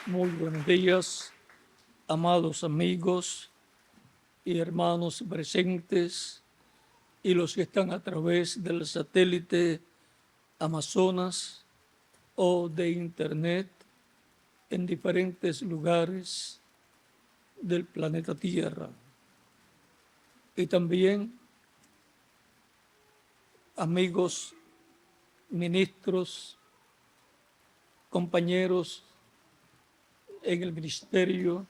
Muy buenos días, amados amigos y hermanos presentes y los que están a través del satélite Amazonas o de Internet en diferentes lugares del planeta Tierra. Y también amigos, ministros, compañeros en el ministerio,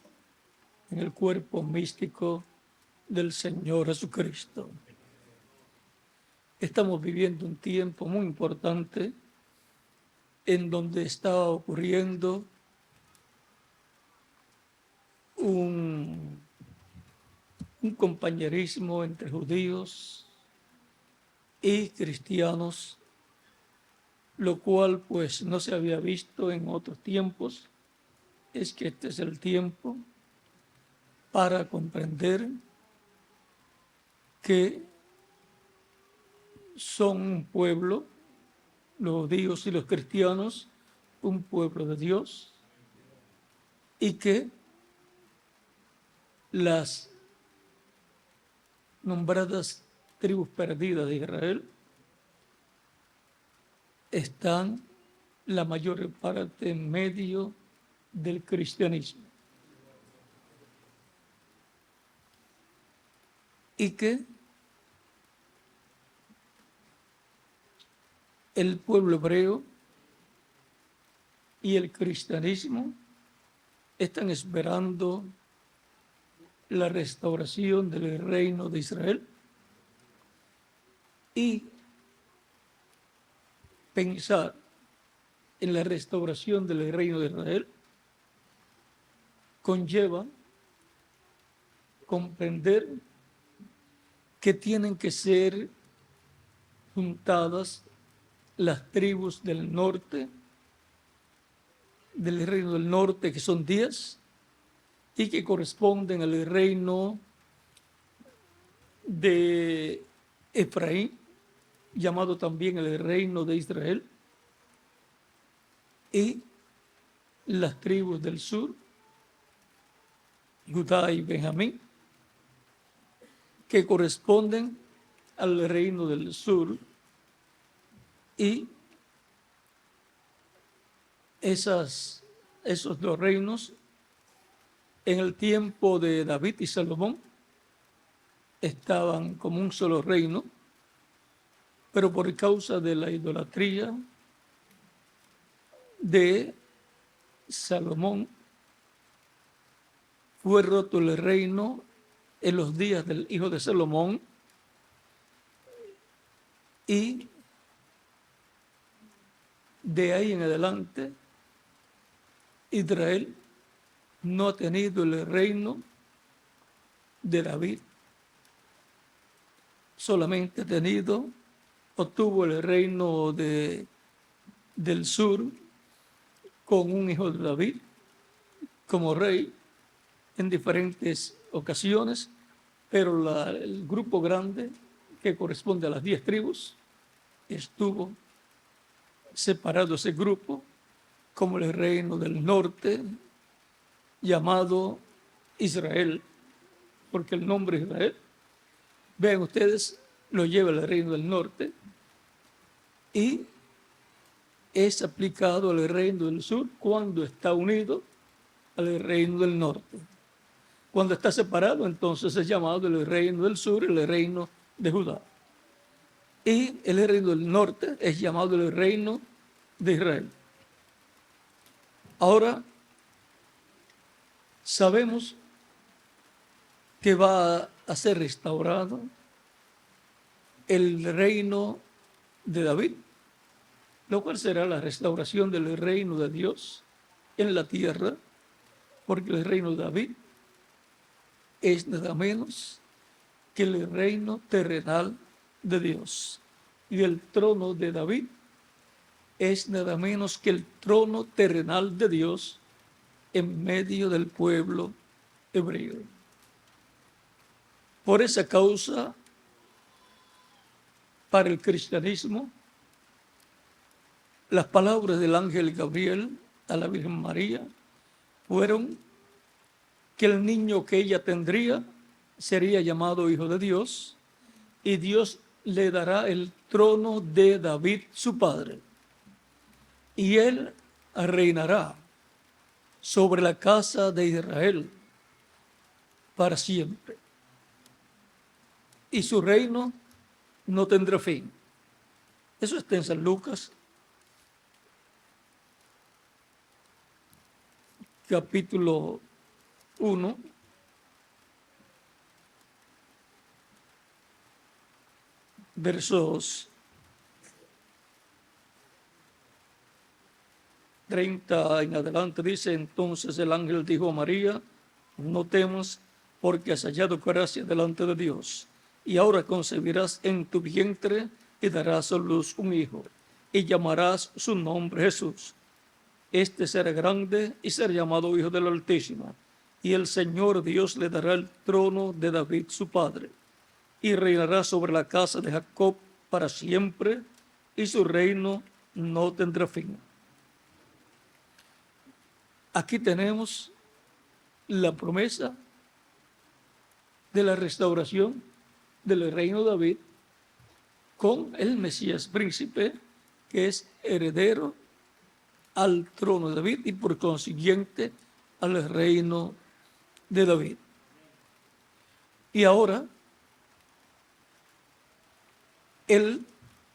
en el cuerpo místico del Señor Jesucristo. Estamos viviendo un tiempo muy importante en donde está ocurriendo un compañerismo entre judíos y cristianos, lo cual pues no se había visto en otros tiempos. Es que este es el tiempo para comprender que son un pueblo, los judíos y los cristianos, un pueblo de Dios, y que las nombradas tribus perdidas de Israel están la mayor parte en medio del cristianismo. Y que el pueblo hebreo y el cristianismo están esperando la restauración del reino de Israel y pensar en la restauración del reino de Israel conlleva comprender que tienen que ser juntadas las tribus del norte, del reino del norte, que son 10, y que corresponden al reino de Efraín, llamado también el reino de Israel, y las tribus del sur, Judá y Benjamín, que corresponden al reino del sur, y esos dos reinos en el tiempo de David y Salomón estaban como un solo reino, pero por causa de la idolatría de Salomón fue roto el reino en los días del hijo de Salomón, y de ahí en adelante Israel no ha tenido el reino de David, solamente obtuvo el reino del sur con un hijo de David como rey en diferentes ocasiones, pero el grupo grande que corresponde a las 10 tribus estuvo separado ese grupo como el reino del norte, llamado Israel, porque el nombre Israel, vean ustedes, lo lleva el reino del norte y es aplicado al reino del sur cuando está unido al reino del norte. Cuando está separado, entonces es llamado el reino del sur, el reino de Judá. Y el reino del norte es llamado el reino de Israel. Ahora sabemos que va a ser restaurado el reino de David, lo cual será la restauración del reino de Dios en la tierra, porque el reino de David es nada menos que el reino terrenal de Dios. Y el trono de David es nada menos que el trono terrenal de Dios en medio del pueblo hebreo. Por esa causa, para el cristianismo, las palabras del ángel Gabriel a la Virgen María fueron que el niño que ella tendría sería llamado Hijo de Dios, y Dios le dará el trono de David, su padre, y él reinará sobre la casa de Israel para siempre, y su reino no tendrá fin. Eso está en San Lucas, capítulo 1, versos 30 en adelante. Dice: entonces el ángel dijo a María: no temas, porque has hallado gracia delante de Dios, y ahora concebirás en tu vientre y darás a luz un hijo, y llamarás su nombre Jesús. Este será grande y será llamado Hijo del Altísimo, y el Señor Dios le dará el trono de David su padre, y reinará sobre la casa de Jacob para siempre, y su reino no tendrá fin. Aquí tenemos la promesa de la restauración del reino de David con el Mesías príncipe, que es heredero al trono de David y por consiguiente al reino de David. Y ahora el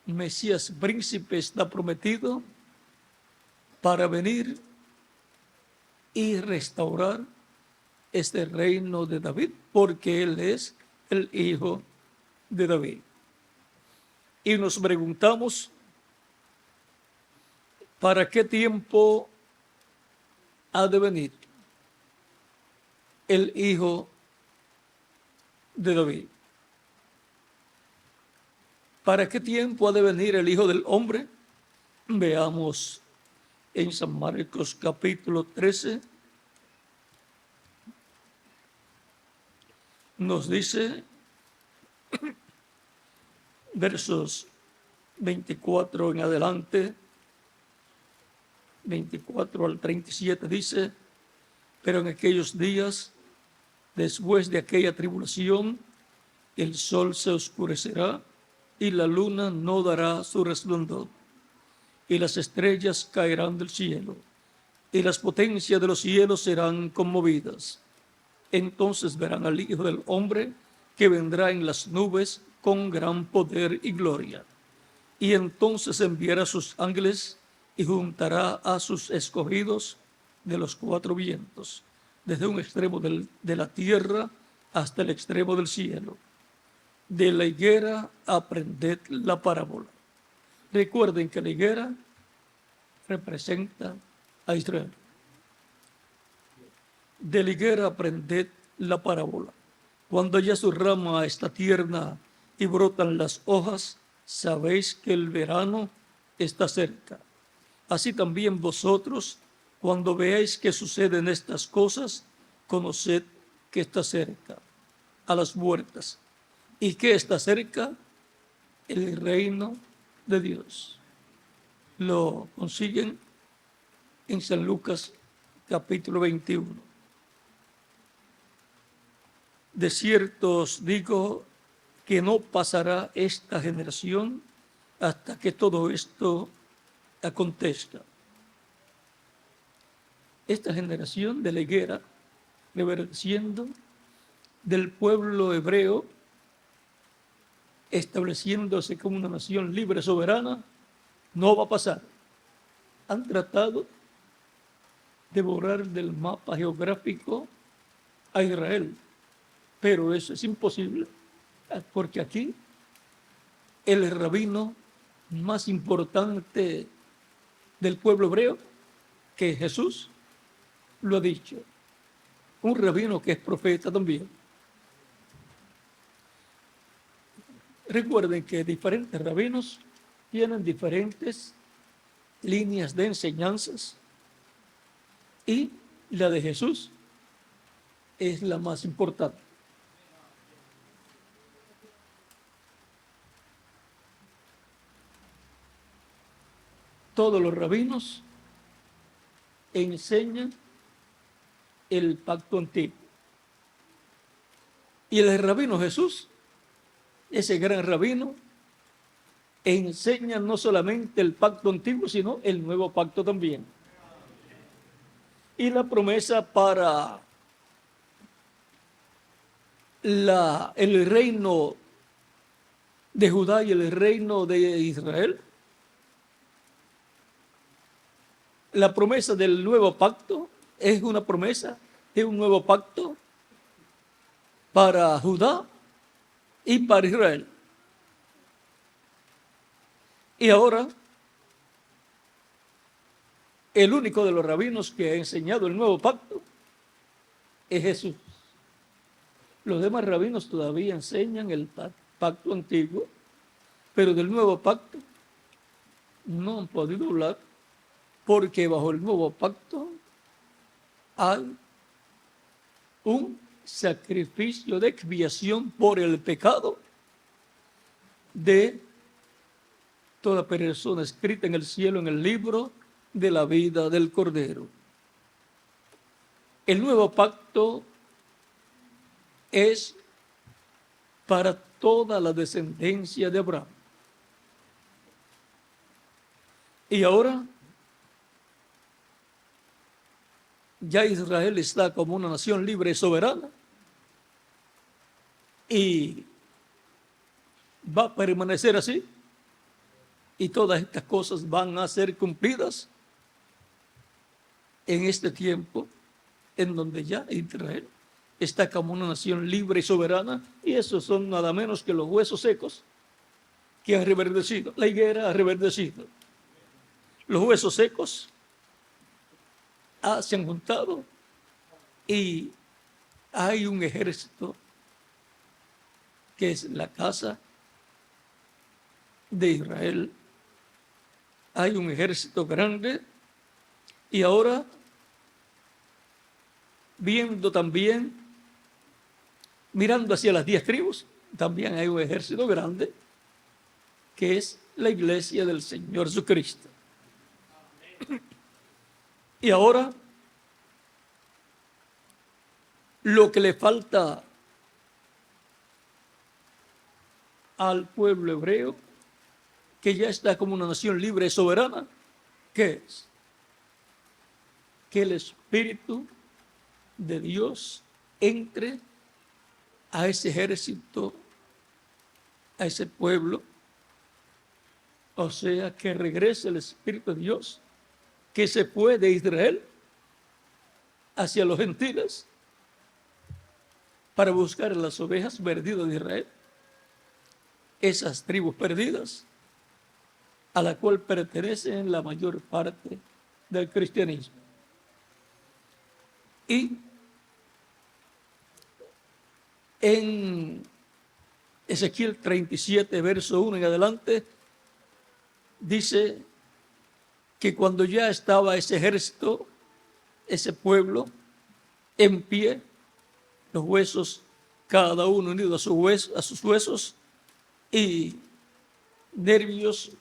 Mesías príncipe está prometido para venir y restaurar este reino de David, porque él es el hijo de David. Y nos preguntamos, ¿para qué tiempo ha de venir el hijo de David? ¿Para qué tiempo ha de venir el Hijo del Hombre? Veamos en San Marcos capítulo 13. Nos dice, versos 24 en adelante, 24 al 37, dice: pero en aquellos días, después de aquella tribulación, el sol se oscurecerá y la luna no dará su resplandor, y las estrellas caerán del cielo, y las potencias de los cielos serán conmovidas. Entonces verán al Hijo del Hombre, que vendrá en las nubes con gran poder y gloria. Y entonces enviará a sus ángeles y juntará a sus escogidos de los cuatro vientos, desde un extremo de la tierra hasta el extremo del cielo. De la higuera aprended la parábola. Recuerden que la higuera representa a Israel. De la higuera aprended la parábola. Cuando ya su rama está tierna y brotan las hojas, sabéis que el verano está cerca. Así también vosotros, cuando veáis que suceden estas cosas, conoced que está cerca, a las puertas. ¿Y qué está cerca? El reino de Dios. Lo consiguen en San Lucas capítulo 21. De cierto os digo que no pasará esta generación hasta que todo esto acontezca. Esta generación de la higuera, reverdenciendo, del pueblo hebreo, estableciéndose como una nación libre, soberana, no va a pasar. Han tratado de borrar del mapa geográfico a Israel, pero eso es imposible, porque aquí el rabino más importante del pueblo hebreo, que Jesús, lo ha dicho. Un rabino que es profeta también. Recuerden que diferentes rabinos tienen diferentes líneas de enseñanzas y la de Jesús es la más importante. Todos los rabinos enseñan el pacto antiguo. Y el rabino Jesús, ese gran rabino, enseña no solamente el pacto antiguo, sino el nuevo pacto también. Y la promesa para el reino de Judá y el reino de Israel. La promesa del nuevo pacto es una promesa de un nuevo pacto para Judá y para Israel. Y ahora, el único de los rabinos que ha enseñado el nuevo pacto es Jesús. Los demás rabinos todavía enseñan el pacto antiguo, pero del nuevo pacto no han podido hablar, porque bajo el nuevo pacto hay un sacrificio de expiación por el pecado de toda persona escrita en el cielo, en el libro de la vida del Cordero. El nuevo pacto es para toda la descendencia de Abraham. Y ahora ya Israel está como una nación libre y soberana y va a permanecer así, y todas estas cosas van a ser cumplidas en este tiempo en donde ya Israel está como una nación libre y soberana, y esos son nada menos que los huesos secos que han reverdecido. La higuera ha reverdecido. Los huesos secos se han juntado y hay un ejército que es la casa de Israel. Hay un ejército grande, y ahora, viendo también, mirando hacia las 10 tribus, también hay un ejército grande que es la iglesia del Señor Jesucristo. Y ahora, lo que le falta al pueblo hebreo, que ya está como una nación libre y soberana, ¿qué es? Que el Espíritu de Dios entre a ese ejército, a ese pueblo, o sea, que regrese el Espíritu de Dios, que se fue de Israel hacia los gentiles para buscar las ovejas perdidas de Israel, esas tribus perdidas a la cual pertenecen la mayor parte del cristianismo. Y en Ezequiel 37, verso 1 en adelante, dice que cuando ya estaba ese ejército, ese pueblo, en pie, los huesos, cada uno unido a sus huesos, y nervios,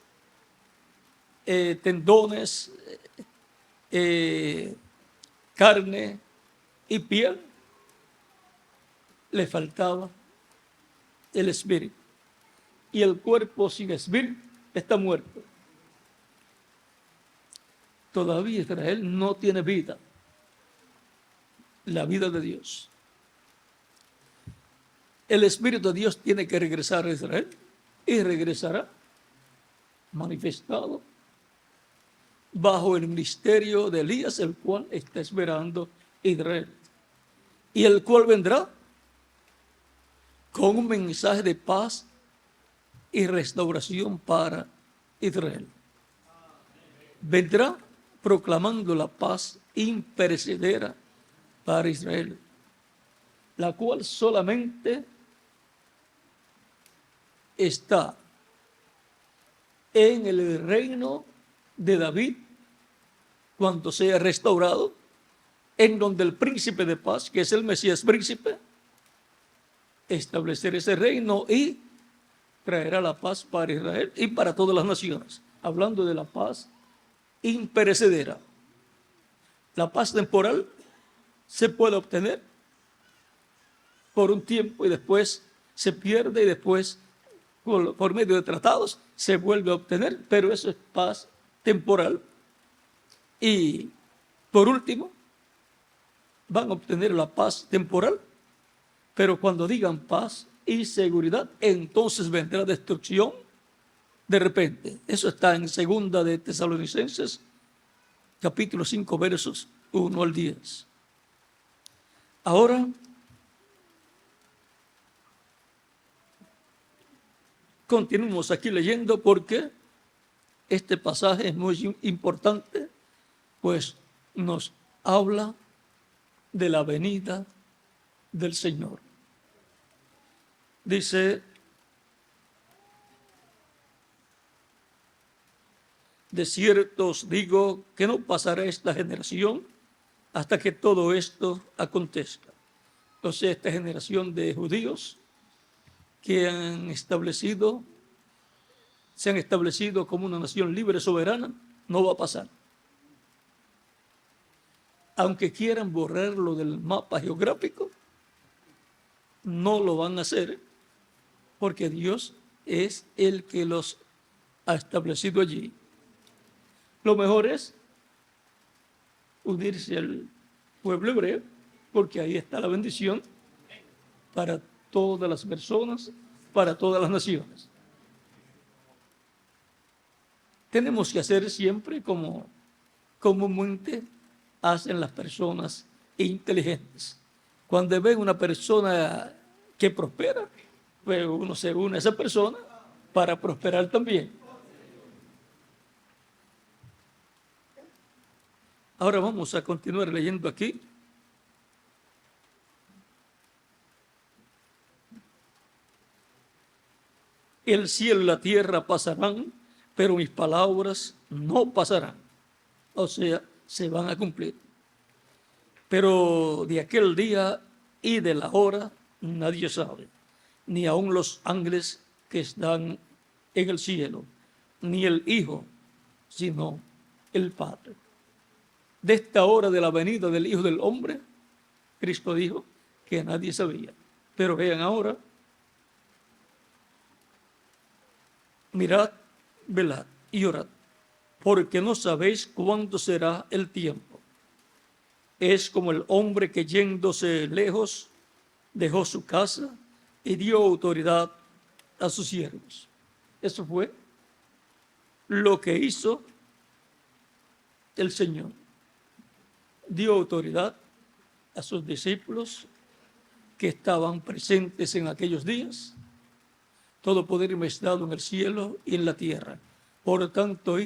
tendones, carne y piel, le faltaba el espíritu. Y el cuerpo sin espíritu está muerto. Todavía Israel no tiene vida, la vida de Dios. El Espíritu de Dios tiene que regresar a Israel, y regresará manifestado bajo el ministerio de Elías, el cual está esperando Israel, y el cual vendrá con un mensaje de paz y restauración para Israel. Vendrá proclamando la paz imperecedera para Israel, la cual solamente está en el reino de David cuando sea restaurado, en donde el príncipe de paz, que es el Mesías príncipe, establecerá ese reino y traerá la paz para Israel y para todas las naciones. Hablando de la paz imperecedera. La paz temporal se puede obtener por un tiempo y después se pierde y después por medio de tratados se vuelve a obtener, pero eso es paz temporal. Y por último, van a obtener la paz temporal, pero cuando digan paz y seguridad, entonces vendrá destrucción de repente. Eso está en 2 de Tesalonicenses, capítulo 5, versos 1 al 10. Ahora, continuamos aquí leyendo porque este pasaje es muy importante, pues nos habla de la venida del Señor. Dice: de cierto os digo que no pasará esta generación hasta que todo esto acontezca. O sea, esta generación de judíos que se han establecido como una nación libre, soberana, no va a pasar. Aunque quieran borrarlo del mapa geográfico, no lo van a hacer, porque Dios es el que los ha establecido allí. Lo mejor es unirse al pueblo hebreo, porque ahí está la bendición para todas las personas, para todas las naciones. Tenemos que hacer siempre como comúnmente hacen las personas inteligentes. Cuando ven una persona que prospera, pues uno se une a esa persona para prosperar también. Ahora vamos a continuar leyendo aquí. El cielo y la tierra pasarán, pero mis palabras no pasarán. O sea, se van a cumplir. Pero de aquel día y de la hora nadie sabe, ni aun los ángeles que están en el cielo, ni el Hijo, sino el Padre. De esta hora de la venida del Hijo del Hombre, Cristo dijo que nadie sabía. Pero vean ahora: mirad, velad y orad, porque no sabéis cuándo será el tiempo. Es como el hombre que yéndose lejos dejó su casa y dio autoridad a sus siervos. Eso fue lo que hizo el Señor. Dio autoridad a sus discípulos que estaban presentes en aquellos días. Todo poder me es dado en el cielo y en la tierra. Por tanto,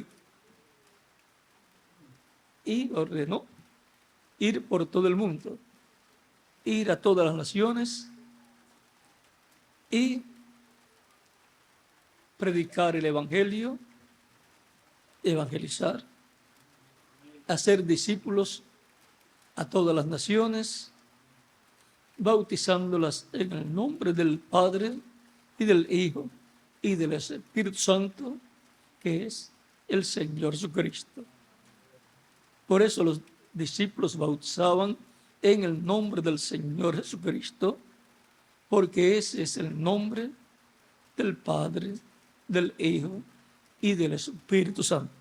y ordenó ir por todo el mundo, ir a todas las naciones y predicar el evangelio, evangelizar, hacer discípulos a todas las naciones, bautizándolas en el nombre del Padre y del Hijo y del Espíritu Santo, que es el Señor Jesucristo. Por eso los discípulos bautizaban en el nombre del Señor Jesucristo, porque ese es el nombre del Padre, del Hijo y del Espíritu Santo.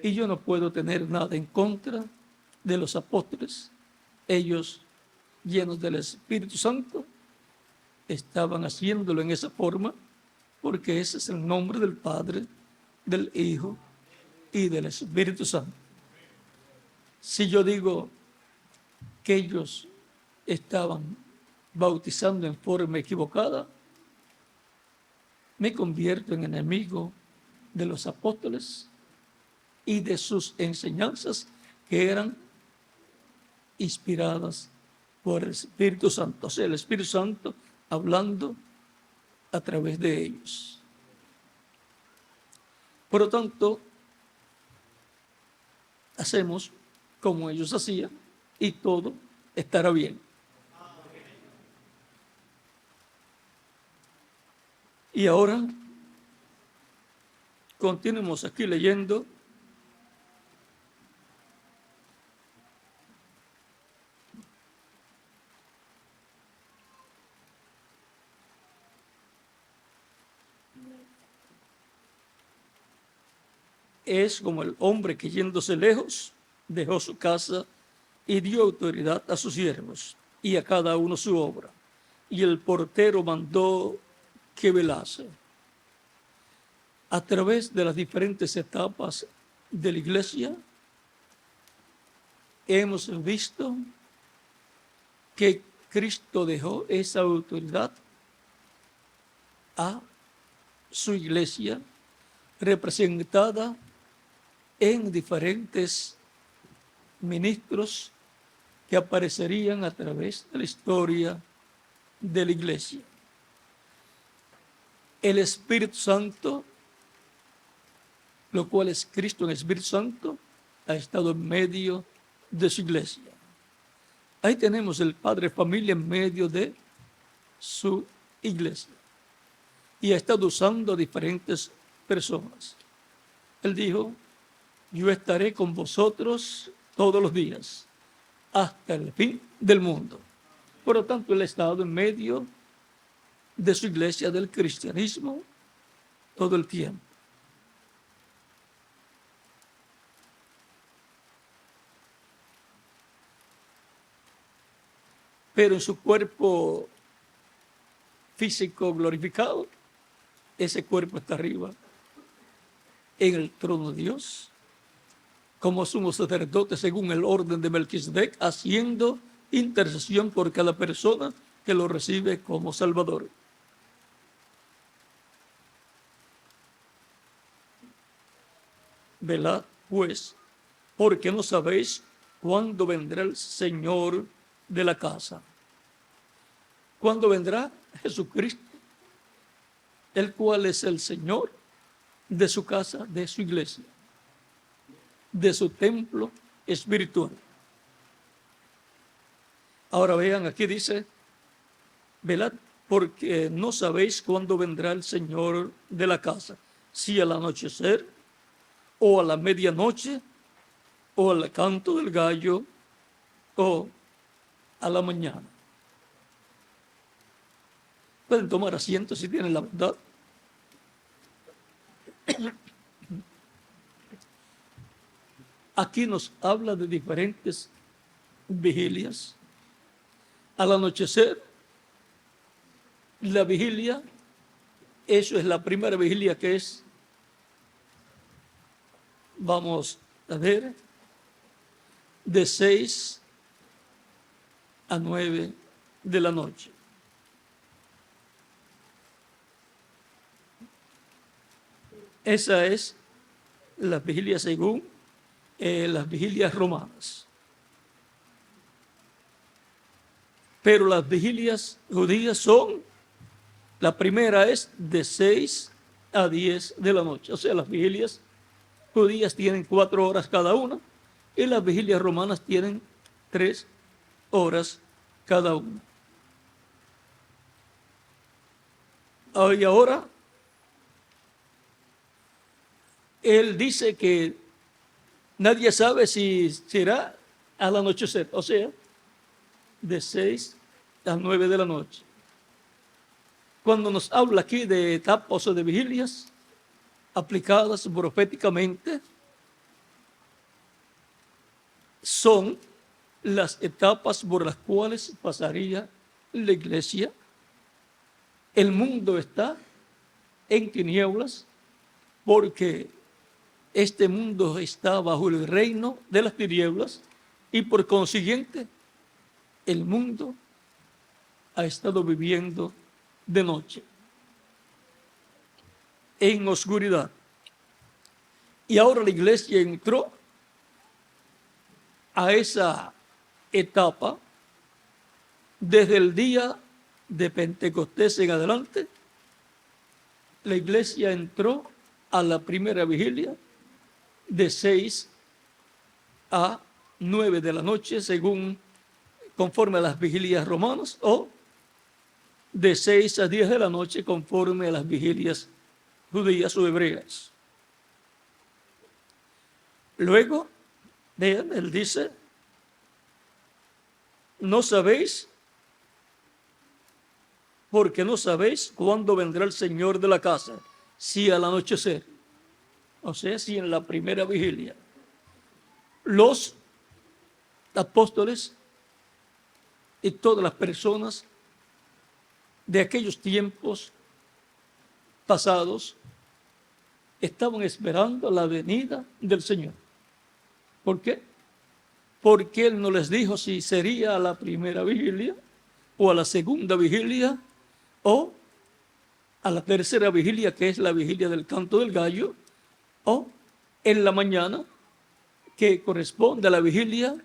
Y yo no puedo tener nada en contra de los apóstoles. Ellos, llenos del Espíritu Santo, estaban haciéndolo en esa forma, porque ese es el nombre del Padre, del Hijo y del Espíritu Santo. Si yo digo que ellos estaban bautizando en forma equivocada, me convierto en enemigo de los apóstoles y de sus enseñanzas, que eran inspiradas por el Espíritu Santo. O sea, el Espíritu Santo hablando a través de ellos. Por lo tanto, hacemos como ellos hacían y todo estará bien. Y ahora continuemos aquí leyendo es como el hombre que yéndose lejos dejó su casa y dio autoridad a sus siervos y a cada uno su obra. Y el portero mandó que velase. A través de las diferentes etapas de la iglesia, hemos visto que Cristo dejó esa autoridad a su iglesia, representada en diferentes ministros que aparecerían a través de la historia de la iglesia. El Espíritu Santo, lo cual es Cristo en el Espíritu Santo, ha estado en medio de su iglesia. Ahí tenemos el padre de familia en medio de su iglesia. Y ha estado usando a diferentes personas. Él dijo, yo estaré con vosotros todos los días, hasta el fin del mundo. Por lo tanto, él ha estado en medio de su iglesia del cristianismo todo el tiempo. Pero en su cuerpo físico glorificado, ese cuerpo está arriba, en el trono de Dios, como sumo sacerdote según el orden de Melquisedec, haciendo intercesión por cada persona que lo recibe como Salvador. Velad, pues, porque no sabéis cuándo vendrá el Señor de la casa. ¿Cuándo vendrá Jesucristo, el cual es el Señor de su casa, de su iglesia, de su templo espiritual? Ahora vean, aquí dice, velad, porque no sabéis cuándo vendrá el Señor de la casa, si al anochecer, o a la medianoche, o al canto del gallo, o a la mañana. Pueden tomar asiento si tienen la verdad. Aquí nos habla de diferentes vigilias. Al anochecer, la vigilia, eso es la primera vigilia que es, vamos a ver, de 6 a 9 de la noche. Esa es la vigilia según las vigilias romanas. Pero las vigilias judías son, la primera es de 6 a 10 de la noche. O sea, las vigilias judías tienen 4 horas cada una y las vigilias romanas tienen 3 horas cada una. Y ahora, él dice que nadie sabe si será al anochecer, o sea, de 6 a 9 de la noche. Cuando nos habla aquí de etapas o de vigilias aplicadas proféticamente, son las etapas por las cuales pasaría la iglesia. El mundo está en tinieblas porque este mundo está bajo el reino de las tinieblas y por consiguiente el mundo ha estado viviendo de noche, en oscuridad. Y ahora la iglesia entró a esa etapa desde el día de Pentecostés en adelante. La iglesia entró a la primera vigilia de 6 a 9 de la noche, conforme a las vigilias romanas, o de 6 a 10 de la noche, conforme a las vigilias judías o hebreas. Luego, vean, él dice, no sabéis, porque no sabéis cuándo vendrá el Señor de la casa, si al anochecer. O sea, si en la primera vigilia los apóstoles y todas las personas de aquellos tiempos pasados estaban esperando la venida del Señor. ¿Por qué? Porque Él no les dijo si sería a la primera vigilia o a la segunda vigilia o a la tercera vigilia, que es la vigilia del canto del gallo, o en la mañana, que corresponde a la vigilia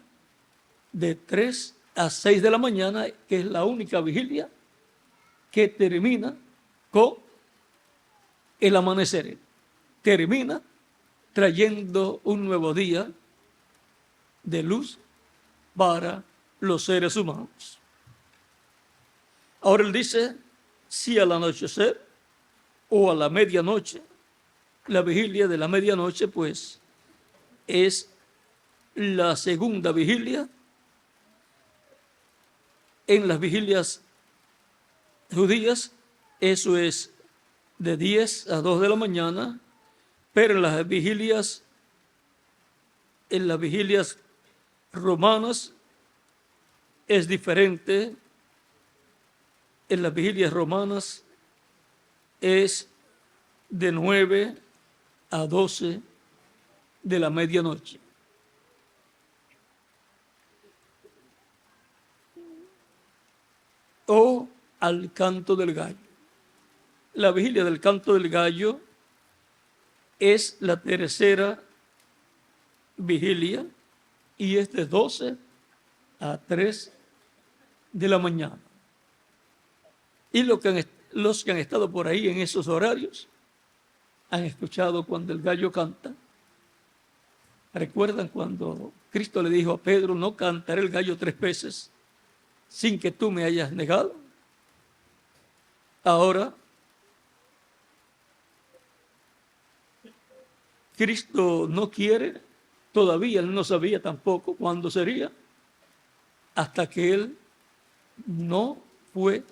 de 3 a 6 de la mañana, que es la única vigilia que termina con el amanecer. Termina trayendo un nuevo día de luz para los seres humanos. Ahora él dice, si al anochecer o a la medianoche, la vigilia de la medianoche, pues es la segunda vigilia. En las vigilias judías, eso es de 10 a 2 de la mañana, pero en las vigilias romanas es diferente. En las vigilias romanas es de 9 a 12 de la medianoche. O al canto del gallo. La vigilia del canto del gallo es la tercera vigilia y es de 12 a 3 de la mañana. Y los que han estado por ahí en esos horarios han escuchado cuando el gallo canta. ¿Recuerdan cuando Cristo le dijo a Pedro, no cantaré el gallo 3 veces sin que tú me hayas negado? Ahora, Cristo no quiere, todavía él no sabía tampoco cuándo sería, hasta que él no fue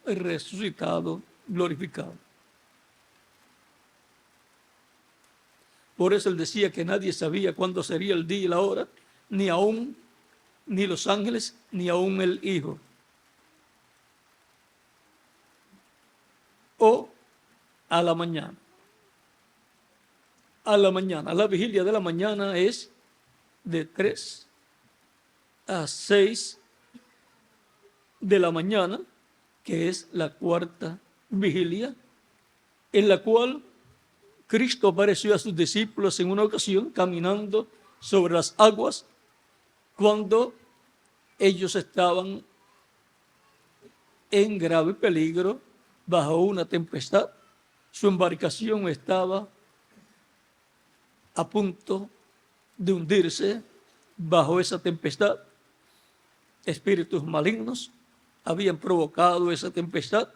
resucitado, glorificado. Por eso él decía que nadie sabía cuándo sería el día y la hora, ni los ángeles, ni aún el Hijo. O a la mañana. A la mañana. La vigilia de la mañana es de 3 a 6 de la mañana, que es la cuarta vigilia, en la cual Cristo apareció a sus discípulos en una ocasión caminando sobre las aguas cuando ellos estaban en grave peligro bajo una tempestad. Su embarcación estaba a punto de hundirse bajo esa tempestad. Espíritus malignos habían provocado esa tempestad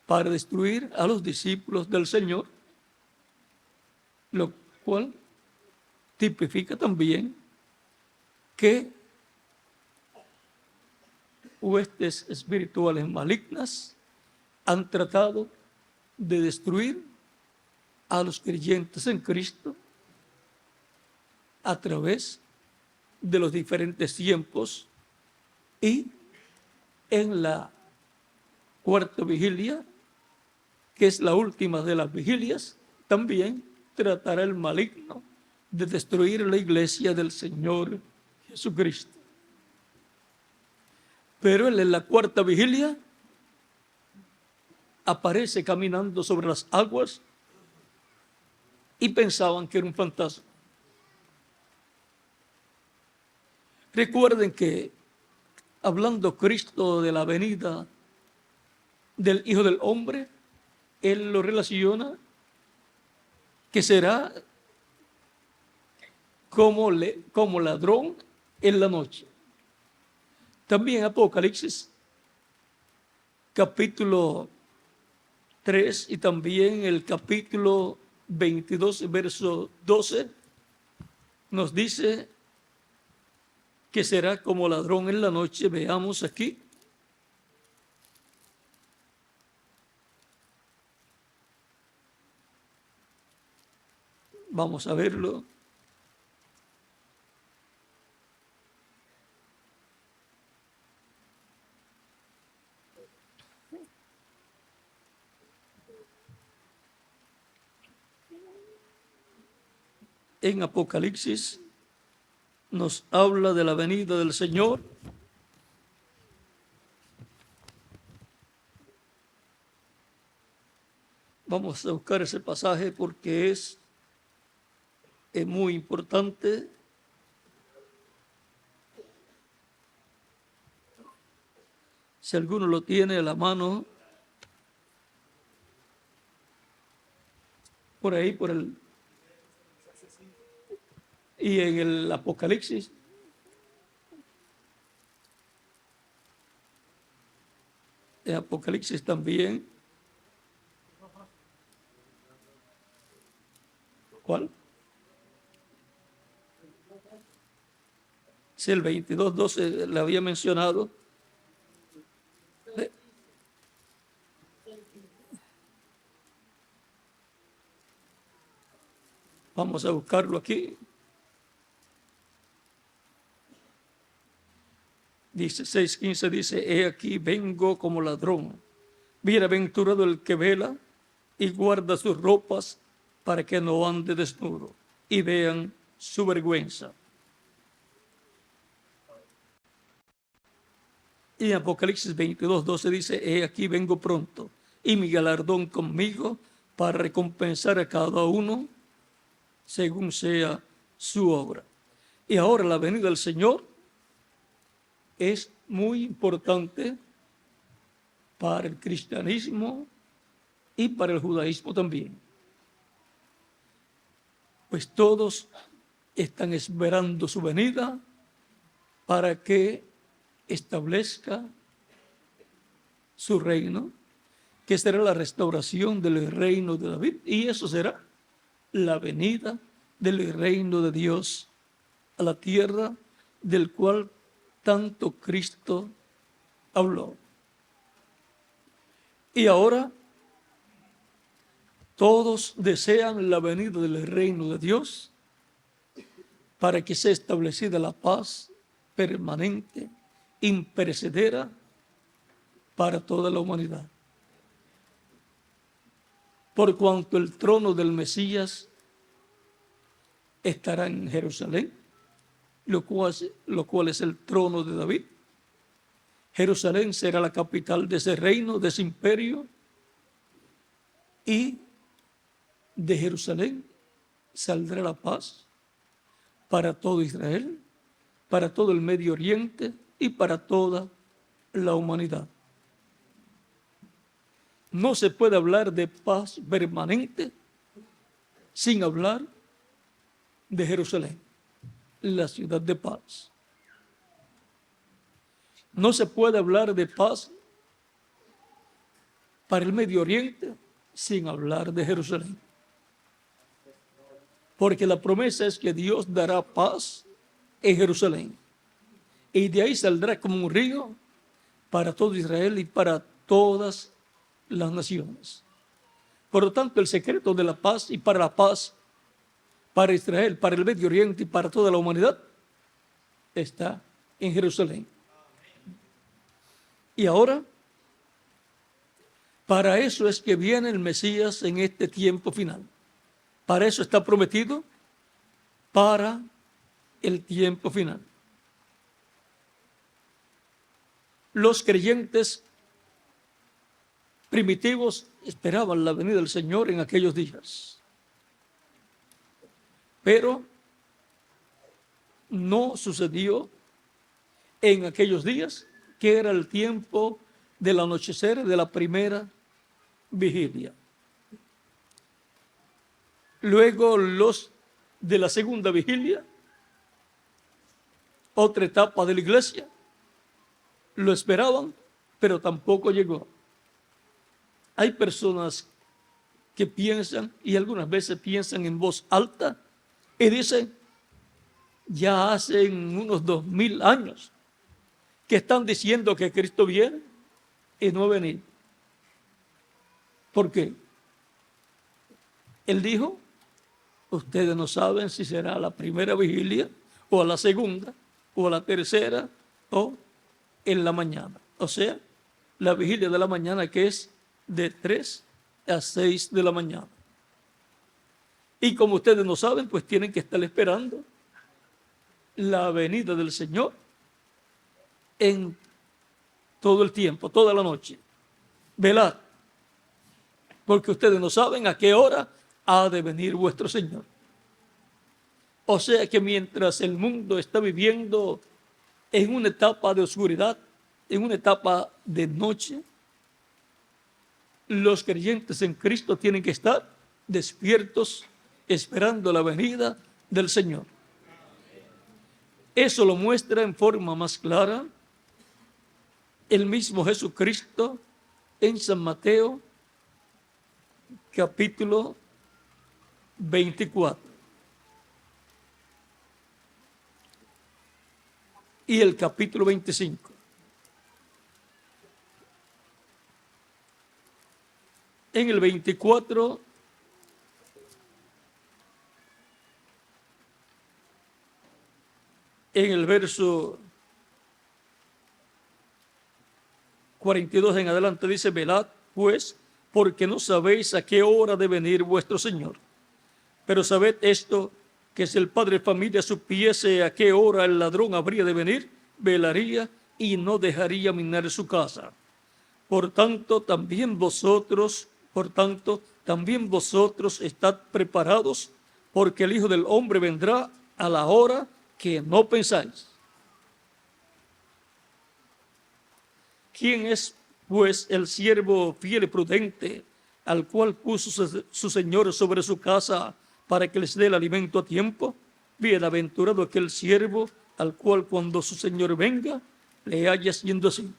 para destruir a los discípulos del Señor, lo cual tipifica también que huestes espirituales malignas han tratado de destruir a los creyentes en Cristo a través de los diferentes tiempos, y en la cuarta vigilia, que es la última de las vigilias, también tratará el maligno de destruir la iglesia del Señor Jesucristo. Pero él en la cuarta vigilia aparece caminando sobre las aguas y pensaban que era un fantasma. Recuerden que hablando Cristo de la venida del Hijo del Hombre, él lo relaciona que será como ladrón en la noche. También Apocalipsis capítulo 3 y también el capítulo 22, verso 12, nos dice que será como ladrón en la noche. Veamos aquí. Vamos a verlo. En Apocalipsis nos habla de la venida del Señor. Vamos a buscar ese pasaje porque es muy importante. Si alguno lo tiene a la mano, por ahí, y en el Apocalipsis, en Apocalipsis también. ¿Cuál? Sí, el 22:12 le había mencionado. Vamos a buscarlo aquí. Dice 6:15, dice: he aquí vengo como ladrón. Bienaventurado el que vela y guarda sus ropas para que no ande desnudo y vean su vergüenza. Y en Apocalipsis 22:12 dice: he aquí vengo pronto y mi galardón conmigo para recompensar a cada uno según sea su obra. Y ahora la venida del Señor es muy importante para el cristianismo y para el judaísmo también. Pues todos están esperando su venida para que establezca su reino, que será la restauración del reino de David, y eso será la venida del reino de Dios a la tierra, del cual tanto Cristo habló. Y ahora todos desean la venida del reino de Dios para que sea establecida la paz permanente, imperecedera para toda la humanidad. Por cuanto el trono del Mesías estará en Jerusalén, lo cual es el trono de David. Jerusalén será la capital de ese reino, de ese imperio, y de Jerusalén saldrá la paz para todo Israel, para todo el Medio Oriente y para toda la humanidad. No se puede hablar de paz permanente sin hablar de Jerusalén, la ciudad de paz. No se puede hablar de paz para el Medio Oriente sin hablar de Jerusalén. Porque la promesa es que Dios dará paz en Jerusalén. Y de ahí saldrá como un río para todo Israel y para todas las naciones. Por lo tanto, el secreto de la paz y para la paz, para Israel, para el Medio Oriente y para toda la humanidad, está en Jerusalén. Y ahora, para eso es que viene el Mesías en este tiempo final. Para eso está prometido, para el tiempo final. Los creyentes primitivos esperaban la venida del Señor en aquellos días. Pero no sucedió en aquellos días, que era el tiempo del anochecer de la primera vigilia. Luego los de la segunda vigilia, otra etapa de la iglesia, lo esperaban, pero tampoco llegó. Hay personas que piensan, y algunas veces piensan en voz alta, y dicen: ya hacen unos 2000 años que están diciendo que Cristo viene y no ha venido. ¿Por qué? Él dijo Ustedes no saben si será a la primera vigilia o a la segunda o a la tercera o en la mañana. O sea, la vigilia de la mañana, que es de 3 a 6 de la mañana. Y como ustedes no saben, pues tienen que estar esperando la venida del Señor en todo el tiempo, toda la noche. Velad, porque ustedes no saben a qué hora ha de venir vuestro Señor. O sea que mientras el mundo está viviendo en una etapa de oscuridad, en una etapa de noche, los creyentes en Cristo tienen que estar despiertos, esperando la venida del Señor. Eso lo muestra en forma más clara el mismo Jesucristo en San Mateo, capítulo 24. Y el capítulo 25. En el 24, en el verso 42 en adelante dice: velad pues, porque no sabéis a qué hora de venir vuestro Señor. Pero sabed esto, que si el padre de familia supiese a qué hora el ladrón habría de venir, velaría y no dejaría minar su casa. Por tanto, también vosotros estad preparados, porque el Hijo del Hombre vendrá a la hora que no pensáis. ¿Quién es, pues, el siervo fiel y prudente, al cual puso su Señor sobre su casa para que les dé el alimento a tiempo? Bienaventurado aquel siervo al cual cuando su Señor venga, le haya haciendo así.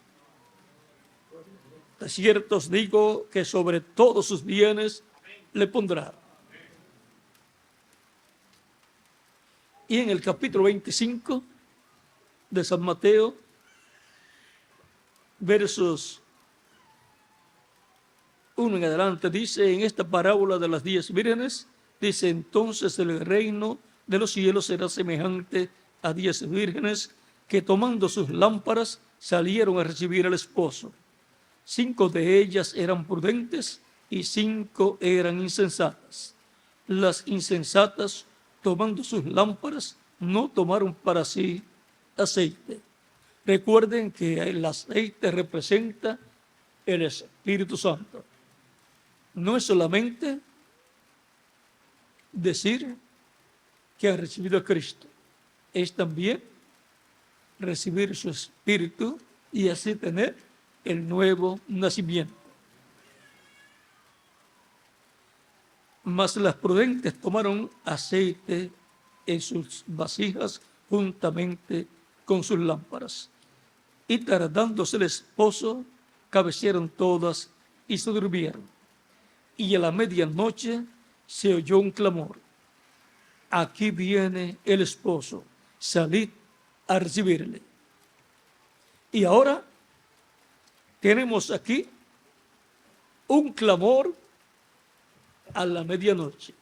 De cierto os digo que sobre todos sus bienes le pondrá. Y en el capítulo 25 de San Mateo, versos 1 en adelante, dice: en esta parábola de las 10 vírgenes, dice: entonces el reino de los cielos será semejante a 10 vírgenes que, tomando sus lámparas, salieron a recibir al esposo. 5 de ellas eran prudentes y 5 eran insensatas. Las insensatas, tomando sus lámparas, no tomaron para sí aceite. Recuerden que el aceite representa el Espíritu Santo. No es solamente decir que ha recibido a Cristo, es también recibir su Espíritu y así tener el nuevo nacimiento. Mas las prudentes tomaron aceite en sus vasijas juntamente con sus lámparas. Y tardándose el esposo, cabecearon todas y se durmieron. Y a la medianoche se oyó un clamor: aquí viene el esposo, salid a recibirle. Y ahora tenemos aquí un clamor a la medianoche.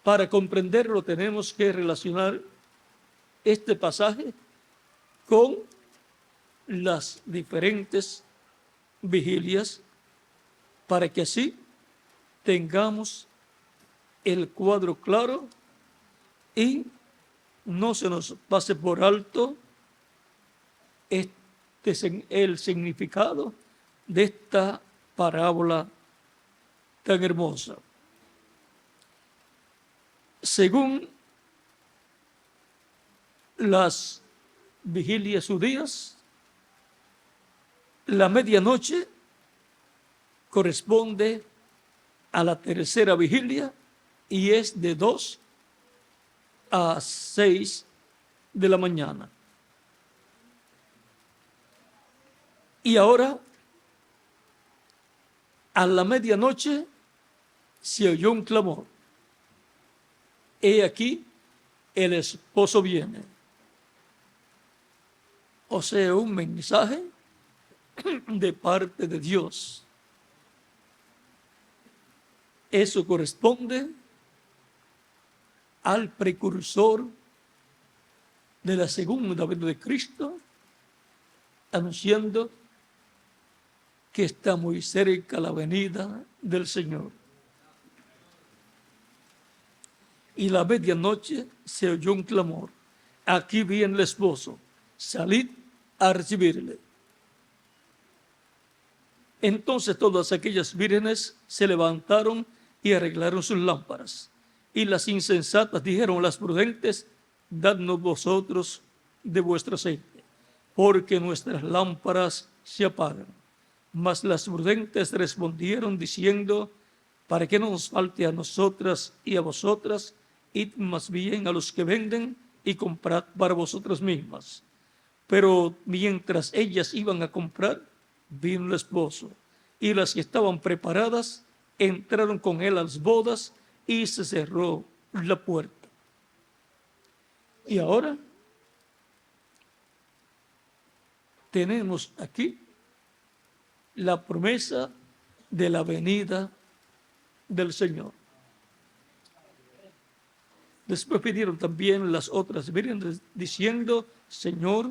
Para comprenderlo tenemos que relacionar este pasaje con las diferentes vigilias, para que así tengamos el cuadro claro y no se nos pase por alto el significado de esta parábola tan hermosa. Según las vigilias judías, la medianoche corresponde a la tercera vigilia y es de 2 a 6 de la mañana. Y ahora, a la medianoche, se oyó un clamor: he aquí, el esposo viene. O sea, un mensaje de parte de Dios. Eso corresponde al precursor de la segunda venida de Cristo, anunciando que está muy cerca la venida del Señor. Y la medianoche se oyó un clamor: aquí viene el esposo, salid a recibirle. Entonces todas aquellas vírgenes se levantaron y arreglaron sus lámparas. Y las insensatas dijeron a las prudentes: dadnos vosotros de vuestro aceite, porque nuestras lámparas se apagan. Mas las prudentes respondieron diciendo: para que no nos falte a nosotras y a vosotras, id más bien a los que venden y comprad para vosotras mismas. Pero mientras ellas iban a comprar, vino el esposo, y las que estaban preparadas entraron con él a las bodas, y se cerró la puerta. Y ahora tenemos aquí la promesa de la venida del Señor. Después pidieron también las otras vírgenes diciendo: Señor,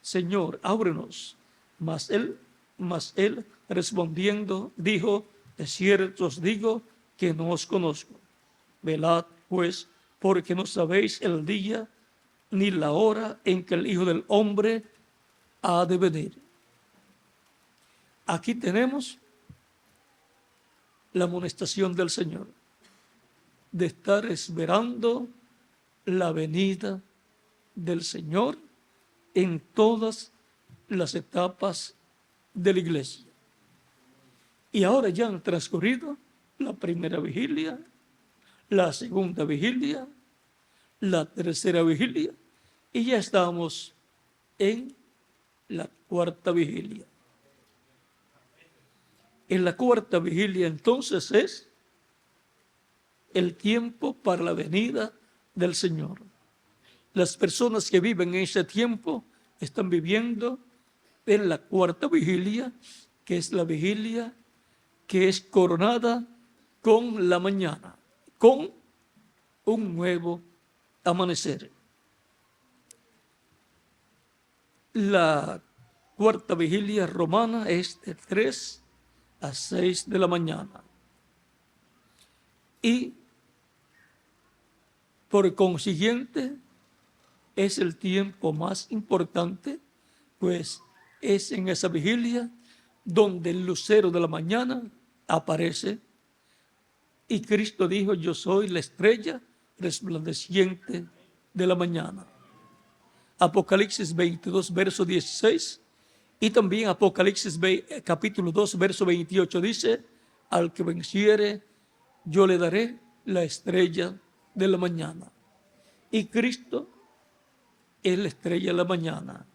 Señor, ábrenos. Mas él respondiendo dijo: de cierto os digo que no os conozco. Velad pues, porque no sabéis el día ni la hora en que el Hijo del Hombre ha de venir. Aquí tenemos la amonestación del Señor de estar esperando la venida del Señor en todas las etapas de la iglesia. Y ahora ya han transcurrido la primera vigilia, la segunda vigilia, la tercera vigilia, y ya estamos en la cuarta vigilia. En la cuarta vigilia entonces es el tiempo para la venida del Señor. Las personas que viven en ese tiempo están viviendo en la cuarta vigilia, que es la vigilia que es coronada con la mañana, con un nuevo amanecer. La cuarta vigilia romana es de 3 a 6 de la mañana. Y por consiguiente es el tiempo más importante, pues es en esa vigilia donde el lucero de la mañana aparece y Cristo dijo: yo soy la estrella resplandeciente de la mañana. Apocalipsis 22, verso 16, y también Apocalipsis capítulo 2, verso 28 dice: al que venciere, yo le daré la estrella de la mañana. Y Cristo es la estrella de la mañana.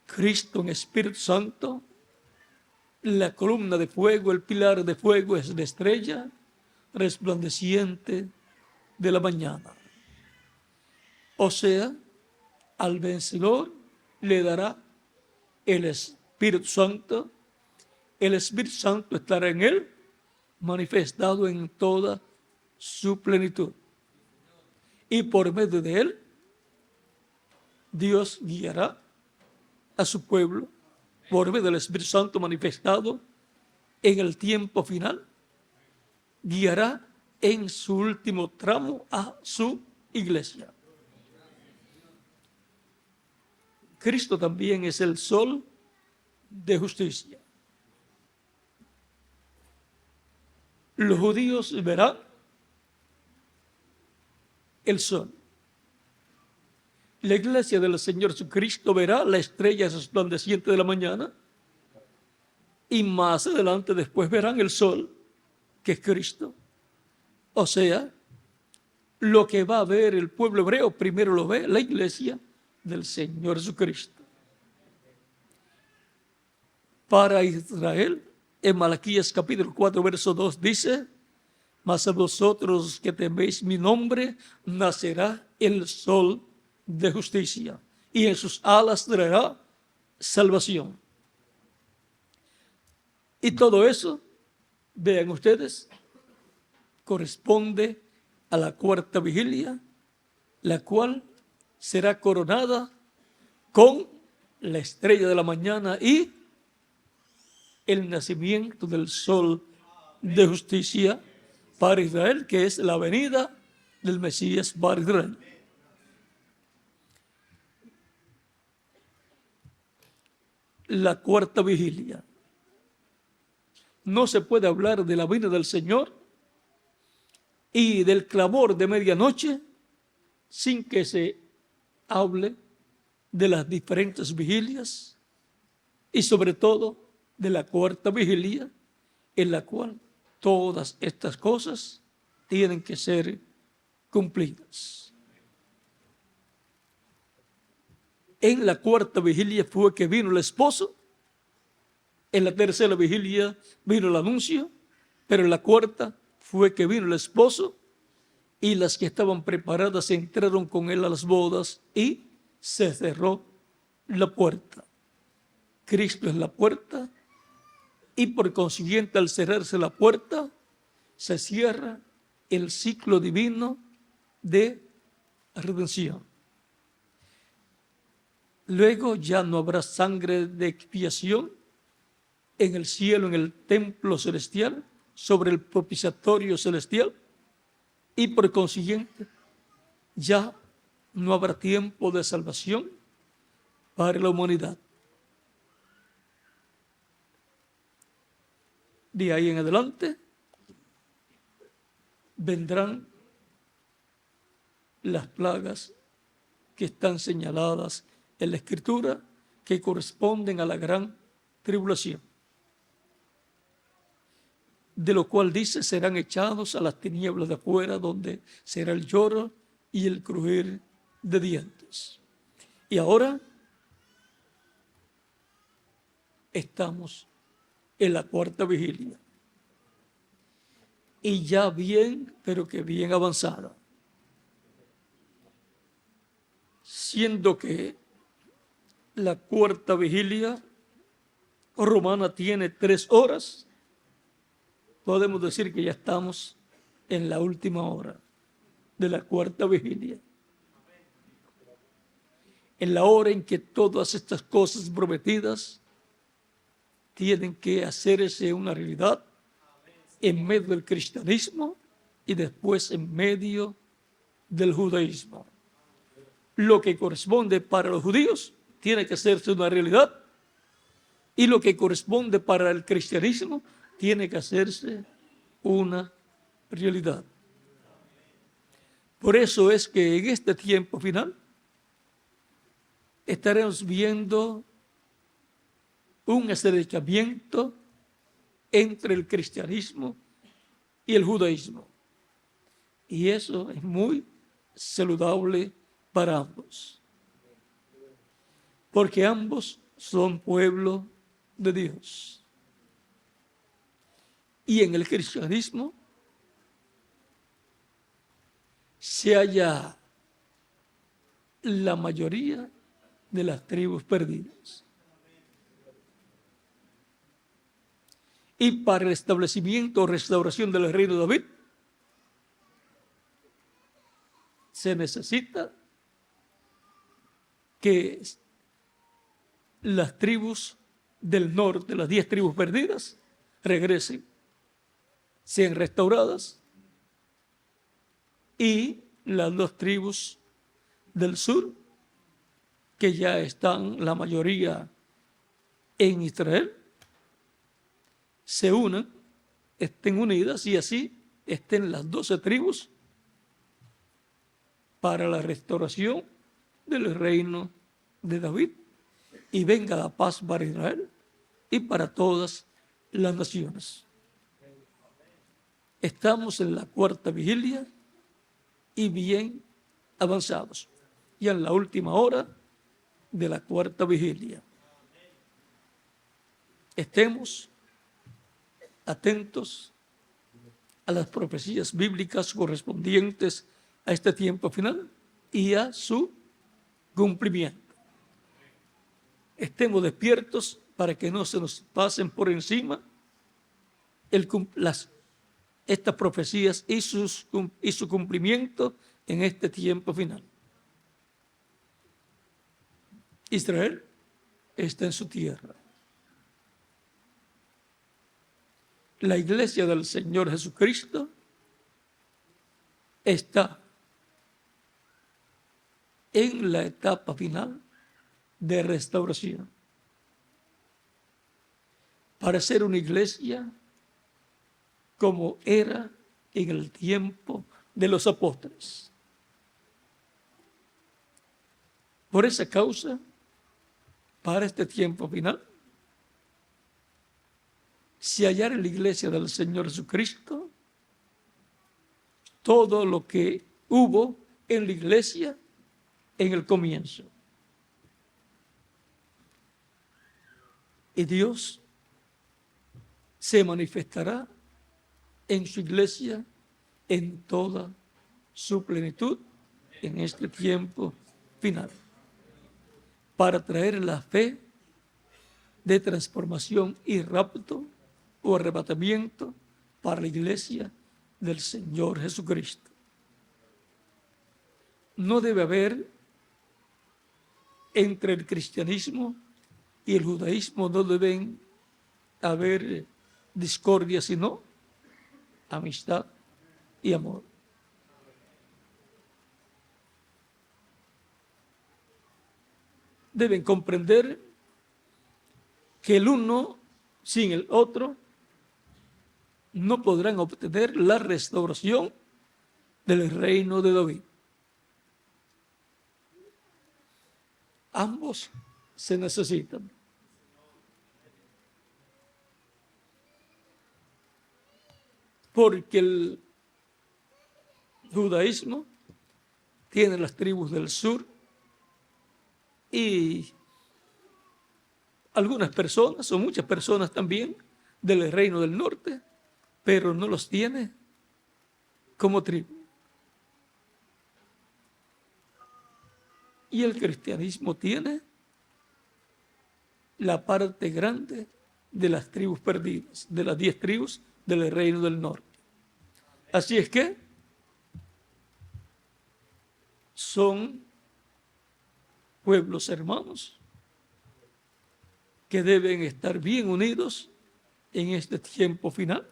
Cristo en Espíritu Santo, la columna de fuego, el pilar de fuego es la estrella resplandeciente de la mañana. O sea, al vencedor le dará el Espíritu Santo. El Espíritu Santo estará en él, manifestado en toda su plenitud. Y por medio de él, Dios guiará a su pueblo por medio del Espíritu Santo manifestado en el tiempo final. Guiará en su último tramo a su iglesia. Cristo también es el sol de justicia. Los judíos verán el sol. La iglesia del Señor Jesucristo verá la estrella resplandeciente de la mañana, y más adelante después verán el sol, que es Cristo. O sea, lo que va a ver el pueblo hebreo primero lo ve la iglesia del Señor Jesucristo. Para Israel, en Malaquías capítulo 4, verso 2 dice: mas a vosotros que teméis mi nombre, nacerá el sol de justicia, y en sus alas traerá salvación. Y todo eso, vean ustedes, corresponde a la cuarta vigilia, la cual será coronada con la estrella de la mañana y el nacimiento del sol de justicia para Israel, que es la venida del Mesías para Israel. La cuarta vigilia. No se puede hablar de la venida del Señor y del clamor de medianoche sin que se hable de las diferentes vigilias y sobre todo de la cuarta vigilia, en la cual todas estas cosas tienen que ser cumplidas. En la cuarta vigilia fue que vino el esposo, en la tercera vigilia vino el anuncio, pero en la cuarta fue que vino el esposo y las que estaban preparadas entraron con él a las bodas y se cerró la puerta. Cristo es la puerta y por consiguiente al cerrarse la puerta se cierra el ciclo divino de redención. Luego ya no habrá sangre de expiación en el cielo, en el templo celestial, sobre el propiciatorio celestial, y por consiguiente ya no habrá tiempo de salvación para la humanidad. De ahí en adelante vendrán las plagas que están señaladas en la Escritura, que corresponden a la gran tribulación, de lo cual dice: serán echados a las tinieblas de afuera, donde será el lloro y el crujir de dientes. Y ahora estamos en la cuarta vigilia, y ya bien, pero que bien avanzada, siendo que la cuarta vigilia romana tiene 3 horas, podemos decir que ya estamos en la última hora de la cuarta vigilia, en la hora en que todas estas cosas prometidas tienen que hacerse una realidad en medio del cristianismo y después en medio del judaísmo. Lo que corresponde para los judíos tiene que hacerse una realidad y lo que corresponde para el cristianismo tiene que hacerse una realidad. Por eso es que en este tiempo final estaremos viendo un acercamiento entre el cristianismo y el judaísmo. Y eso es muy saludable para ambos, porque ambos son pueblo de Dios. Y en el cristianismo se halla la mayoría de las tribus perdidas. Y para el establecimiento o restauración del reino de David se necesita que las tribus del norte, las 10 tribus perdidas, regresen, sean restauradas, y las 2 tribus del sur, que ya están la mayoría en Israel, se unan, estén unidas y así estén las 12 tribus para la restauración del reino de David y venga la paz para Israel y para todas las naciones. Estamos en la cuarta vigilia y bien avanzados, y en la última hora de la cuarta vigilia. Estemos atentos a las profecías bíblicas correspondientes a este tiempo final y a su cumplimiento. Estemos despiertos para que no se nos pasen por encima estas profecías y su cumplimiento en este tiempo final. Israel está en su tierra. La iglesia del Señor Jesucristo está en la etapa final de restauración para ser una iglesia como era en el tiempo de los apóstoles. Por esa causa, para este tiempo final, si hallar en la iglesia del Señor Jesucristo todo lo que hubo en la iglesia en el comienzo. Y Dios se manifestará en su iglesia en toda su plenitud en este tiempo final, para traer la fe de transformación y rapto o arrebatamiento para la iglesia del Señor Jesucristo. No debe haber entre el cristianismo y el judaísmo, no deben haber discordia, sino amistad y amor. Deben comprender que el uno sin el otro no podrán obtener la restauración del reino de David. Ambos se necesitan. Porque el judaísmo tiene las tribus del sur y algunas personas o muchas personas también del reino del norte, pero no los tiene como tribu. Y el cristianismo tiene la parte grande de las tribus perdidas, de las 10 tribus del reino del norte. Así es que son pueblos hermanos que deben estar bien unidos en este tiempo final,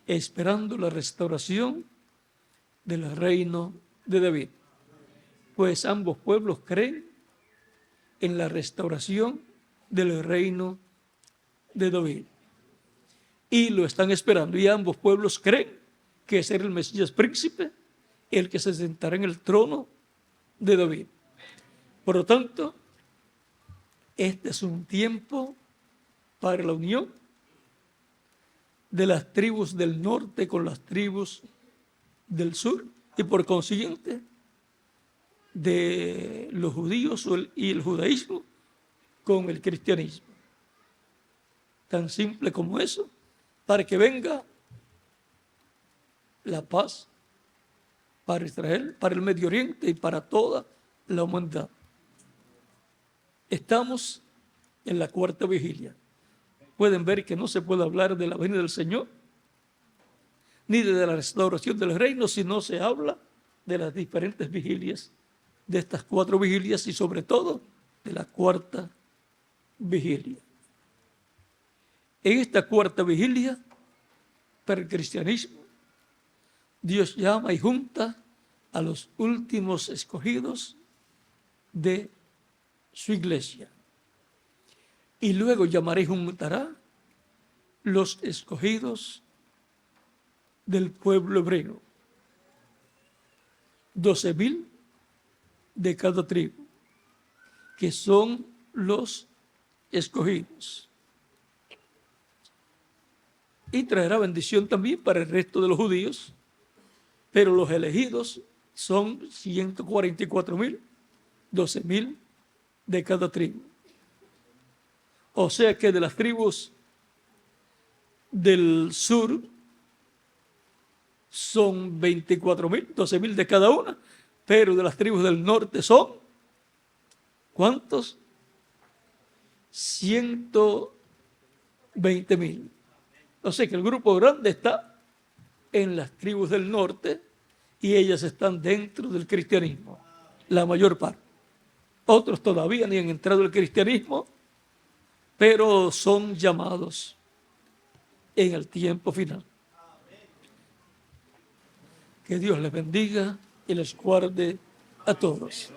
esperando la restauración del reino de David. Pues ambos pueblos creen en la restauración del reino de David. Y lo están esperando. Y ambos pueblos creen que será el Mesías príncipe, el que se sentará en el trono de David. Por lo tanto, este es un tiempo para la unión de las tribus del norte con las tribus del sur y por consiguiente de los judíos y el judaísmo con el cristianismo. Tan simple como eso, para que venga la paz para Israel, para el Medio Oriente y para toda la humanidad. Estamos en la cuarta vigilia. Pueden ver que no se puede hablar de la venida del Señor, ni de la restauración del reino, si no se habla de las diferentes vigilias, de estas 4 vigilias y sobre todo de la cuarta vigilia. En esta cuarta vigilia, para el cristianismo, Dios llama y junta a los últimos escogidos de su iglesia. Y luego llamará y juntará los escogidos del pueblo hebreo. 12,000 de cada tribu, que son los escogidos. Y traerá bendición también para el resto de los judíos, pero los elegidos son 144,000, 12,000 de cada tribu. O sea que de las tribus del sur son 24,000, 12,000 de cada una, pero de las tribus del norte son, ¿cuántos? 120,000. O sea que el grupo grande está en las tribus del norte y ellas están dentro del cristianismo, la mayor parte. Otros todavía ni han entrado al cristianismo, pero son llamados en el tiempo final. Que Dios les bendiga y les guarde a todos.